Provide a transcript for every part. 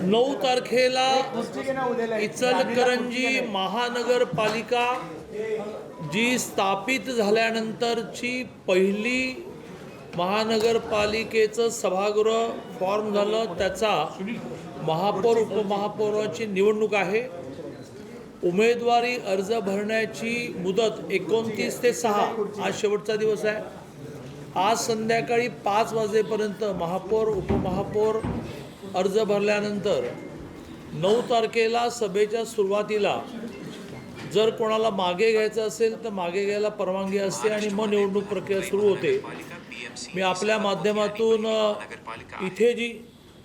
9 तारखेला इचलकरंजी महानगरपालिका जी स्थापित झाल्यानंतरची पहिली महानगरपालिकेचं सभागृह फॉर्म झालं, त्याचा महापौर उपमहापौराची निवडणूक आहे। उमेदवारी अर्ज भरण्याची मुदत 29 ते 6 आज शेवटचा दिवस आहे। आज संध्याकाळी 5 वाजेपर्यंत महापौर उपमहापौर अर्ज भरल्यानंतर 9 तारखेला सभेच्या सुरुवातीला जर कोणाला मागे घ्यायचं असेल तर मागे घ्यायला परवानगी असते आणि मग निवडणूक प्रक्रिया सुरू होते। मी आपल्या माध्यमातून इथे जी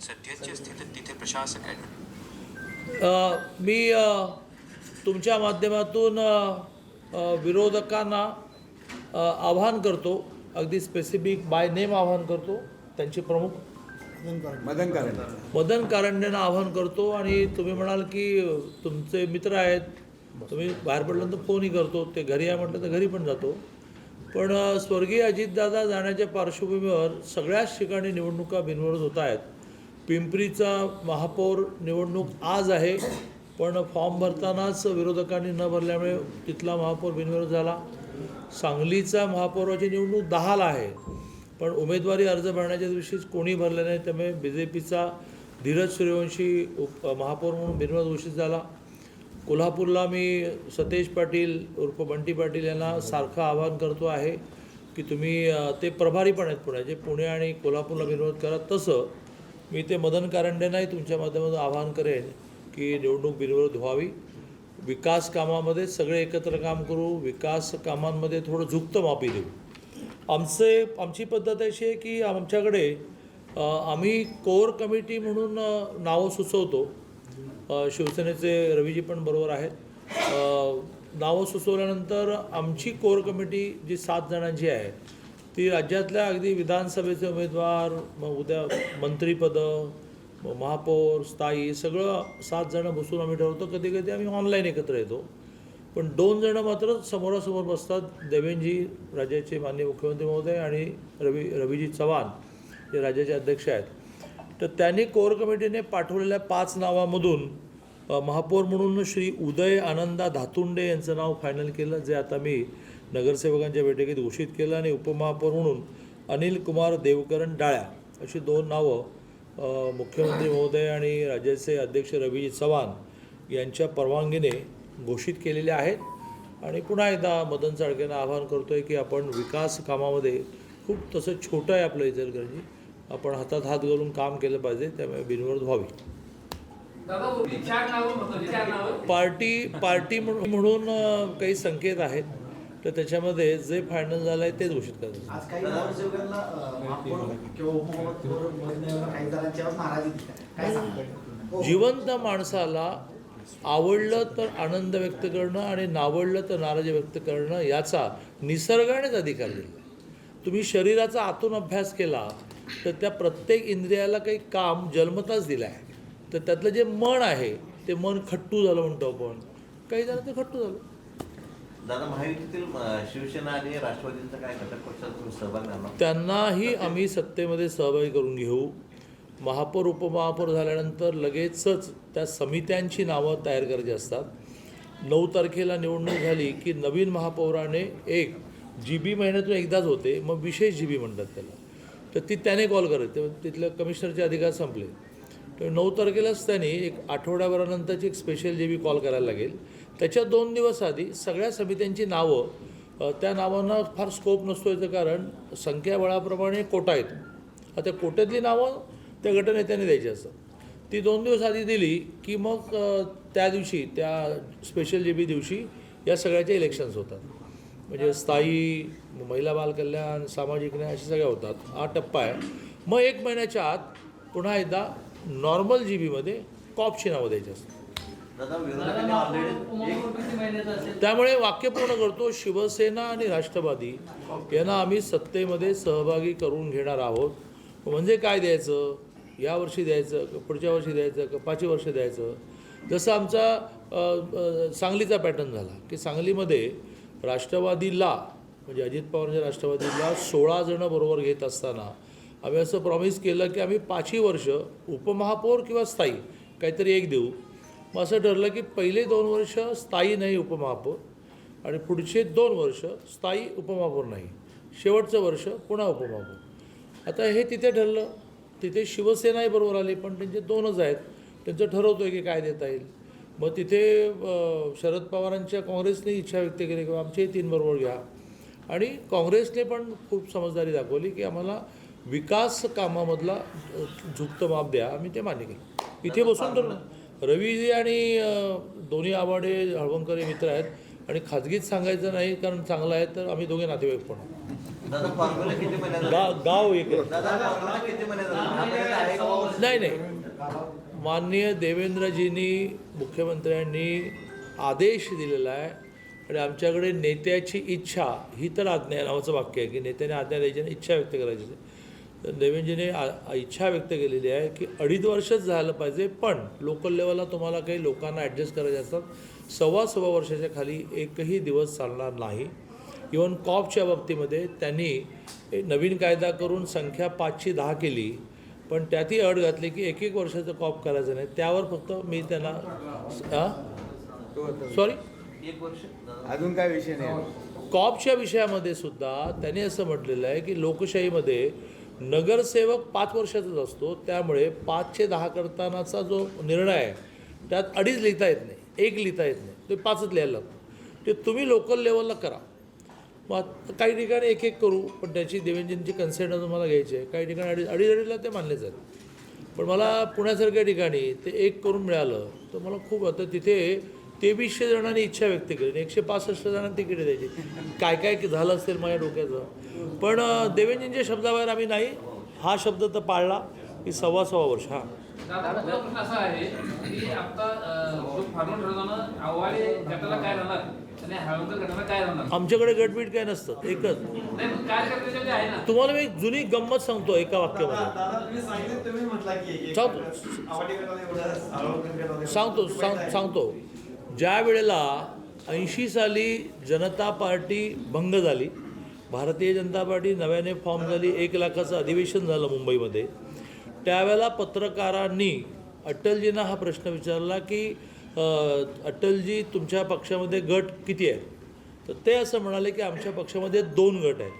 सध्याच्या स्थितीत तिथे प्रशासक आहे, मी तुमच्या माध्यमातून विरोधकांना आवाहन करतो, अगदी स्पेसिफिक बाय नेम आवाहन करतो। त्यांचे प्रमुख मदन कारंडेंना आवाहन करतो आणि तुम्ही म्हणाल की तुमचे मित्र आहेत, तुम्ही बाहेर पडल्यानंतर फोनही करतो, ते घरी आहे म्हटलं तर घरी पण जातो। पण स्वर्गीय अजितदादा जाण्याच्या पार्श्वभूमीवर सगळ्याच ठिकाणी निवडणुका बिनविरोध होत आहेत। पिंपरीचा महापौर निवडणूक आज आहे, पण फॉर्म भरतानाच विरोधकांनी न भरल्यामुळे तिथला महापौर बिनविरोध झाला। सांगलीचा महापौराची निवडणूक 10ला आहे, पण उमेदवारी अर्ज भरण्याच्या दिवशीच कोणी भरले नाही, त्यामुळे BJPचा धीरज सूर्यवंशी महापौर म्हणून बिनविरोध घोषित झाला। कोल्हापूरला मी सतेज पाटील उर्फ बंटी पाटील यांना सारखं आवाहन करतो आहे की तुम्ही ते प्रभारी पण आहेत पुण्याचे, पुणे आणि कोल्हापूरला बिनविरोध करा। तसं मी ते मदन कारंडेंनाही तुमच्या माध्यमातून आवाहन करेन की निवडणूक बिनविरोध व्हावी। विकास कामामध्ये सगळे एकत्र काम करू, विकास कामांमध्ये थोडं झुकतं मापी देऊ। आमची पद्धत अशी आहे की आमच्याकडे आम्ही कोर कमिटी म्हणून नावं सुचवतो। शिवसेनेचे रवीजी पण बरोबर आहेत। नावं सुचवल्यानंतर आमची कोर कमिटी जी 7 जणांची आहे ती राज्यातल्या अगदी विधानसभेचे उमेदवार, मग उद्या मंत्रिपदं, महापौर, स्थायी सगळं 7 जणं बसून आम्ही ठरवतो। कधी कधी आम्ही ऑनलाईन एकत्र येतो, पण 2 जणं मात्र समोरासमोर बसतात, देवेंद्रजी राज्याचे माननीय मुख्यमंत्री महोदय आणि रवीजी चव्हाण जे राज्याचे अध्यक्ष आहेत। तर त्यांनी कोर कमिटीने पाठवलेल्या 5 नावामधून महापौर म्हणून श्री उदय आनंदा धातुंडे यांचं नाव फायनल केलं, जे आता मी नगरसेवकांच्या बैठकीत घोषित केलं, आणि उपमहापौर म्हणून अनिल कुमार देवकरण डाळ्या अशी 2 नावं मुख्यमंत्री महोदय आणि राज्याचे अध्यक्ष रवीजी चव्हाण यांच्या परवानगीने घोषित केलेले आहेत। आणि पुन्हा एकदा मदन चाळकेंना आवाहन करतो आहे की आपण विकास कामामध्ये खूप तसं छोटं आहे आपलं इचलकरंजी, आपण हातात हात घालून काम केलं पाहिजे, त्यामुळे बिनविरोध व्हावी। पार्टी म्हणून काही संकेत आहेत, तर त्याच्यामध्ये जे फायनल झालं आहे तेच घोषित करायचं। जिवंत माणसाला आवडलं तर आनंद व्यक्त करणं आणि नावडलं तर नाराजी व्यक्त करणं याचा निसर्गानेच अधिकार दिला। तुम्ही शरीराचा आतून अभ्यास केला तर त्या प्रत्येक इंद्रियाला काही काम जन्मताच दिलं आहे, तर त्यातलं जे मन आहे ते मन खट्टू झालं म्हणतो आपण, काही जण ते खट्टू झालं। दादा, महायुतीतील शिवसेना आणि राष्ट्रवादीचा काय घटक पक्षात सहभाग नाही, त्यांनाही आम्ही सत्तेमध्ये सहभागी करून घेऊ। महापौर उपमहापौर झाल्यानंतर लगेचच त्या समित्यांची नावं तयार करायची असतात। 9 तारखेला निवडणूक झाली की नवीन महापौराने एक GB महिन्यातून एकदाच होते, मग विशेष GB म्हणतात त्याला, तर ती त्याने कॉल करायची, तिथल्या कमिशनरचे अधिकार संपले। तर 9 तारखेलाच त्यांनी एक आठवड्याभरानंतरची एक स्पेशल GB कॉल करायला लागेल। त्याच्या 2 दिवस आधी सगळ्या समित्यांची नावं, त्या नावांना फार स्कोप नसतो, याचं कारण संख्याबळाप्रमाणे कोटा येतो। आता कोट्यातली नावं त्या गटनेत्याने द्यायची असतात, ती 2 दिवस आधी दिली की मग त्या दिवशी त्या स्पेशल GB दिवशी या सगळ्याच्या इलेक्शन्स होतात, म्हणजे स्थायी, महिला बालकल्याण, सामाजिक न्याय अशा सगळ्या होतात। हा टप्पा आहे। मग 1 महिन्याच्या आत पुन्हा एकदा नॉर्मल GBमध्ये कॉपची नावं द्यायची असतात। त्यामुळे वाक्य पूर्ण करतो, शिवसेना आणि राष्ट्रवादी यांना आम्ही सत्तेमध्ये सहभागी करून घेणार आहोत। म्हणजे काय द्यायचं, यावर्षी द्यायचं का पुढच्या वर्षी द्यायचं का 5 वर्ष द्यायचं। जसं आमचा सांगलीचा पॅटर्न झाला की सांगलीमध्ये राष्ट्रवादीला म्हणजे अजित पवारांच्या राष्ट्रवादीला 16 जणं बरोबर घेत असताना आम्ही असं प्रॉमिस केलं की आम्ही 5ही वर्ष उपमहापौर किंवा स्थायी काहीतरी एक देऊ. मग असं ठरलं की पहिले 2 वर्ष स्थायी नाही उपमहापौर आणि पुढचे 2 वर्ष स्थायी उपमहापौर नाही, शेवटचं वर्ष पुन्हा उपमहापौर. आता हे तिथे ठरलं, तिथे शिवसेनाही बरोबर आली, पण त्यांचे 2च आहेत, त्यांचं ठरवतो आहे की काय देता येईल. मग तिथे शरद पवारांच्या काँग्रेसने इच्छा व्यक्त केली की आमचे 3 बरोबर घ्या, आणि काँग्रेसने पण खूप समजदारी दाखवली की आम्हाला विकास कामामधला झुकतं माप द्या, आम्ही ते मान्य केलं. इथे बसून तर रवीजी आणि दोन्ही आवाडे हळवंकर हे मित्र आहेत, आणि खाजगीत सांगायचं नाही कारण चांगलं आहे तर आम्ही दोघे नातेवाईक पण दादा फॉर्म्युला किती महिन्यात गाव एक आहे. दादा फॉर्म्युला किती महिन्यात नाही नाही, माननीय देवेंद्रजींनी मुख्यमंत्र्यांनी आदेश दिलेला आहे, आणि आमच्याकडे नेत्याची इच्छा ही तर आज्ञा नावाचं वाक्य आहे की नेत्याने आज्ञा द्यायची आणि इच्छा व्यक्त करायची. तर देवेंद्रजीने इच्छा व्यक्त केलेली आहे की 2.5 वर्षच झालं पाहिजे, पण लोकल लेवलला तुम्हाला काही लोकांना ॲडजस्ट करायचे असतात, 1.25 वर्षाच्या खाली एकही दिवस चालणार नाही. इवन कॉपच्या बाबतीमध्ये त्यांनी नवीन कायदा करून संख्या 5ची 10 केली, पण त्यातही अट घातली की 1-1 वर्षाचं कॉप करायचं नाही. त्यावर फक्त मी त्यांना सॉरी 1 वर्ष अजून काय विषय नाही. कॉपच्या विषयामध्ये सुद्धा त्यांनी असं म्हटलेलं आहे की लोकशाहीमध्ये नगरसेवक 5 वर्षाचाच असतो, त्यामुळे 5चे 10 करतानाचा जो निर्णय आहे त्यात 2.5 लिहिता येत नाही, 1 लिहिता येत नाही, ते 5च लिहायला लागतं. ते तुम्ही लोकल लेवलला करा. मग काही ठिकाणी 1-1 करू, पण त्याची देवेंद्रजींची कन्सेंट अजून मला घ्यायची आहे. काही ठिकाणी 2.5 ते मानलेच आहेत, पण मला पुण्यासारख्या ठिकाणी ते 1 करून मिळालं तर मला खूप. आता तिथे 2300 जणांनी इच्छा व्यक्त केली, 165 जणांना तिकीट द्यायची. काय काय झालं असेल माझ्या डोक्याचं, पण देवेंद्रजींच्या शब्दाबाहेर आम्ही नाही. हा शब्द तर पाळला की 1.25 वर्ष. हां दादा माझा प्रश्न असा आहे की आता जो फॉर्मल ठरवताना आव्हाडे गटाला काय राहणार आणि हळवंकर गटाला काय राहणार? आमच्याकडे गटबीट काय नसतं, एकच. नाही पण काय त्याच्यामध्ये आहे ना. तुम्हाला मी एक जुनी गंमत सांगतो एका वाक्यामध्ये. सांगतो. ज्या वेळेला 80 साली जनता पार्टी भंग झाली, भारतीय जनता पार्टी नव्याने फॉर्म झाली, 1 लाखाचं अधिवेशन झालं मुंबईमध्ये, त्यावेळेला पत्रकारांनी अटलजींना हा प्रश्न विचारला की अटलजी तुमच्या पक्षामध्ये गट किती आहेत? तर ते असं म्हणाले की आमच्या पक्षामध्ये 2 गट आहेत.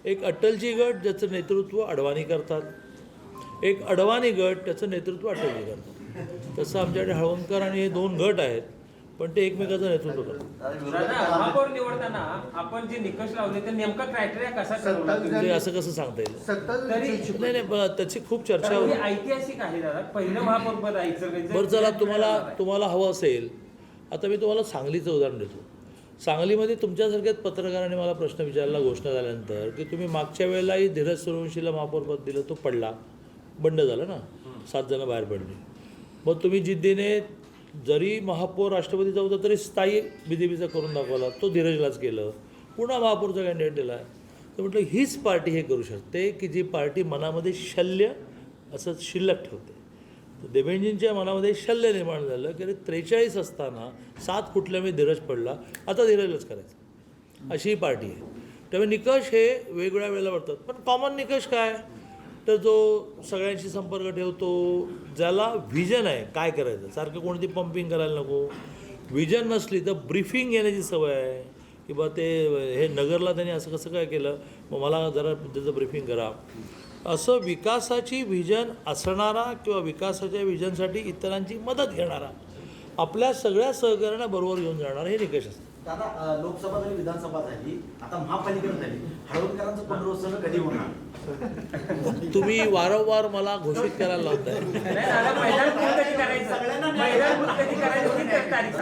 एक अटलजी गट ज्याचं नेतृत्व अडवाणी करतात, एक अडवाणी गट त्याचं नेतृत्व अटलजी करतात. तसं आमच्याकडे हळवंकर आणि हे 2 गट आहेत, पण ते एकमेकाचं नेतृत्व करतात. महापौर निवडताना आपण जे निकष लावले ते नेमका क्रायटेरिया कसा ठरवला? ते असं कसं सांगता येईल? नाही, त्याची खूप चर्चा होती. ऐतिहासिक आहे दादा, पहिलं महापौर पद आहे. बरं चला, तुम्हाला हवं असेल, आता मी तुम्हाला सांगलीचं उदाहरण देतो. सांगलीमध्ये तुमच्यासारख्याच पत्रकारांनी मला प्रश्न विचारला घोषणा झाल्यानंतर की तुम्ही मागच्या वेळेलाही धीरज सूर्यवंशीला महापौरपद दिलं, तो पडला, बंड झालं ना, 7 जण बाहेर पडली. मग तुम्ही जिद्दीने जरी महापौर राष्ट्रपतीचा होता तरी स्थायी BJPचा करून दाखवला, तो धीरजलाच केलं, पुन्हा महापौरचा कॅन्डिडेट दिला. तर म्हटलं हीच पार्टी हे करू शकते की जी पार्टी मनामध्ये शल्य असं शिल्लक ठेवते. तर देवेंद्रजींच्या मनामध्ये शल्य निर्माण झालं की 43 असताना 7 फुटल्यामुळे धीरज पडला, आता धीरजलाच करायचं, अशी ही पार्टी आहे. त्यामुळे निकष हे वेगवेगळ्या वेळेला वाटतात, पण कॉमन निकष काय, तर जो सगळ्यांशी संपर्क ठेवतो, ज्याला व्हिजन आहे काय करायचं, सारखं कोणती पंपिंग करायला नको. व्हिजन नसली तर ब्रीफिंग घेण्याची सवय आहे की बा ते हे नगरला त्यांनी असं कसं काय केलं, मग मला जरा त्याचं ब्रीफिंग करा. असं विकासाची व्हिजन असणारा किंवा विकासाच्या व्हिजनसाठी इतरांची मदत घेणारा, आपल्या सगळ्या सहकार्यांना बरोबर घेऊन जाणारा हे निकष असतात. दादा लोकसभा झाली, विधानसभा झाली, आता महापालिका झाली, हळवणकरांचं 15 वर्ष कधी होणार? तुम्ही वारंवार मला घोषित करायला लावताय. मैदान कधी करायचं? मैदान कधी करायचं? किती तारीख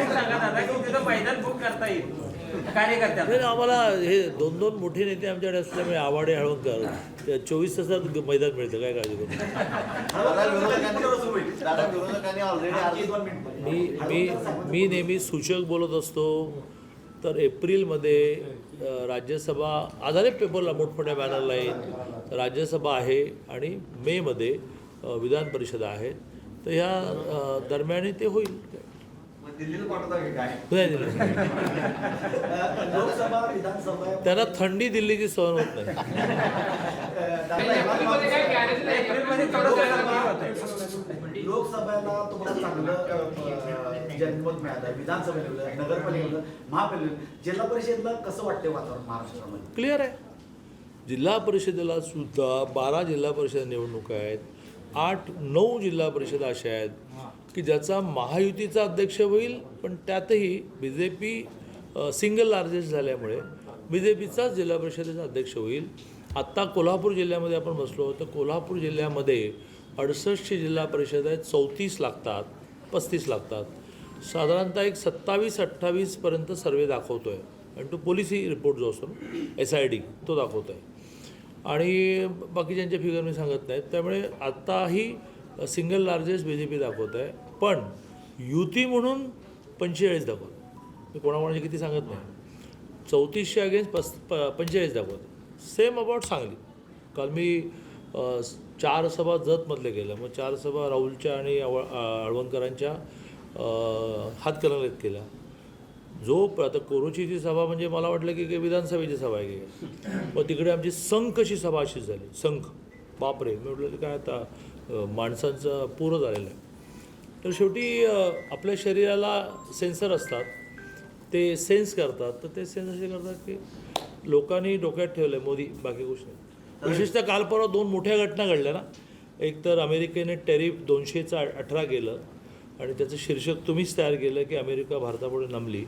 सांगा दादा की तिथं मैदान बुक करता येईल कार्यकर्त्यांना. नाही, आम्हाला हे 2 मोठे नेते आमच्याकडे असल्यामुळे आवाडे हळवंकर 24 तासात मैदान मिळतं, काय काळजी करू. विरोधकांनी ऑलरेडी मी नेहमी सूचक बोलत असतो. तर एप्रिलमध्ये राज्यसभा आधारित पेपरला मोठमोठ्या बॅनरला येईल, राज्यसभा आहे आणि मेमध्ये विधान परिषद आहे. तर ह्या दरम्यान ते होईल. नाही दिलं, लोकसभा विधानसभा त्यांना थंडी दिल्लीची सहन होत नाही. एप्रिलमध्ये काय गॅरेज नाही. एप्रिलमध्ये विधानसभेला तुम्हाला चांगलं जनमत मिळालं, विधानसभेला नगरपालिकेला, महापालिकेला, जिल्हा परिषदला कसं वाटते वातावरण महाराष्ट्रामध्ये? क्लिअर आहे. जिल्हा परिषदेला सुद्धा 12 जिल्हा परिषद निवडणुका आहेत, 8-9 जिल्हा परिषद अशा आहेत की ज्याचा महायुतीचा अध्यक्ष होईल, पण त्यातही BJP सिंगल लार्जेस्ट झाल्यामुळे BJPचाच जिल्हा परिषदेचा अध्यक्ष होईल. आत्ता कोल्हापूर जिल्ह्यामध्ये आपण बसलो तर कोल्हापूर जिल्ह्यामध्ये 68 जिल्हा परिषद आहेत, 34 लागतात, 35 लागतात. साधारणतः एक 27-28पर्यंत सर्वे दाखवतो आहे आणि तो पोलिसी रिपोर्ट जो असतो SID तो दाखवतो आहे आणि बाकीच्यांचे फिगर मी सांगत नाहीत. त्यामुळे आत्ताही सिंगल लार्जेस्ट BJP दाखवत आहे, पण युती म्हणून 45 दाखवत. मी कोणाकोणाचे किती सांगत नाही. 3400 अगेन्स्ट 45 दाखवत. Same about Sangli. काल मी 4 सभा जतमधले केलं, मग 4 सभा राहुलच्या आणि अळवणकरांच्या हातकणंगलेत केल्या. जो आता कोरोचीची सभा म्हणजे मला वाटलं की विधानसभेची सभा आहे की, मग तिकडे आमची संखची सभा अशीच झाली. संख बापरे, मी म्हटलं काय आता माणसांचं पूर झालेलं आहे. तर शेवटी आपल्या शरीराला सेन्सर असतात, ते सेन्स करतात. तर ते सेन्स असे करतात की लोकांनी डोक्यात ठेवलं आहे मोदी, बाकी गोष्ट नाही. विशेषतः काल परवा 2 मोठ्या घटना घडल्या ना. एक तर अमेरिकेने टॅरिफ 218 केलं आणि त्याचं शीर्षक तुम्हीच तयार केलं की अमेरिका भारतापुढे नमली.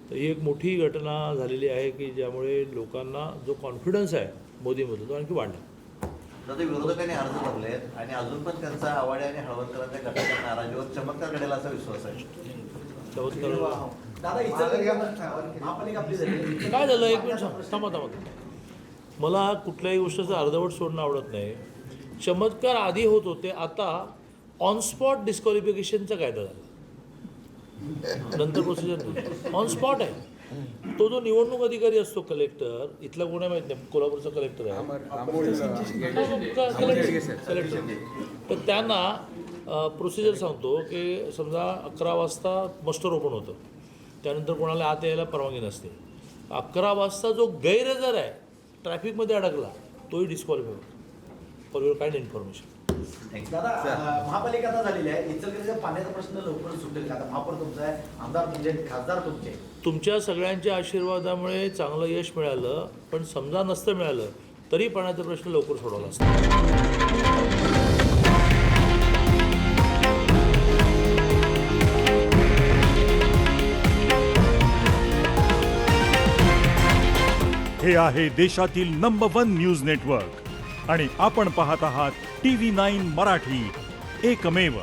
तर ही एक मोठी घटना झालेली आहे की ज्यामुळे लोकांना जो कॉन्फिडन्स आहे मोदीमध्ये तो आणखी वाढला. दादा विरोधकांनी अर्ज भरलेत आणि अजून पण त्यांचा आवाडे आणि हळवणकरांच्या गटाच्या नाराजीवर चमत्कार घडेल असा विश्वास आहे. दादा महापालिका आपली झाली. काय झालं एक मिनिट थांबा. मला कुठल्याही गोष्टीचं अर्धवट सोडणं आवडत नाही. चमत्कार आधी होत होते, आता ऑन स्पॉट डिस्क्वालिफिकेशनचा कायदा झाला. नंतर प्रोसिजर ऑन स्पॉट आहे. तो जो निवडणूक अधिकारी असतो कलेक्टर, इथला कोणा माहीत नाही, कोल्हापूरचा कलेक्टर आहे, कलेक्टर. तर त्यांना प्रोसिजर सांगतो की समजा 11 वाजता मस्टर ओपन होतं, त्यानंतर कोणाला आत यायला परवानगी नसते. 11 वाजता जो गैरहजर आहे, ट्रॅफिकमध्ये अडकला, तोही डिस्क्वालिफाय होतो फॉर युअर काइंड इन्फॉर्मेशन. दादा महापालिका आता झालेली आहे, इचलकरंजीचा पाण्याचा प्रश्न लवकर सुटेल का? आता महापौर तुमचा आहे, आमदार तुमचे, खासदार तुमचे. तुमच्या सगळ्यांच्या आशीर्वादामुळे चांगलं यश मिळालं, पण समजा नसतं मिळालं तरी पाण्याचा प्रश्न लवकर सोडवला असता. हे आहे देशातील नंबर 1 न्यूज नेटवर्क आणि आपण पाहत आहात TV9 मराठी, एकमेव.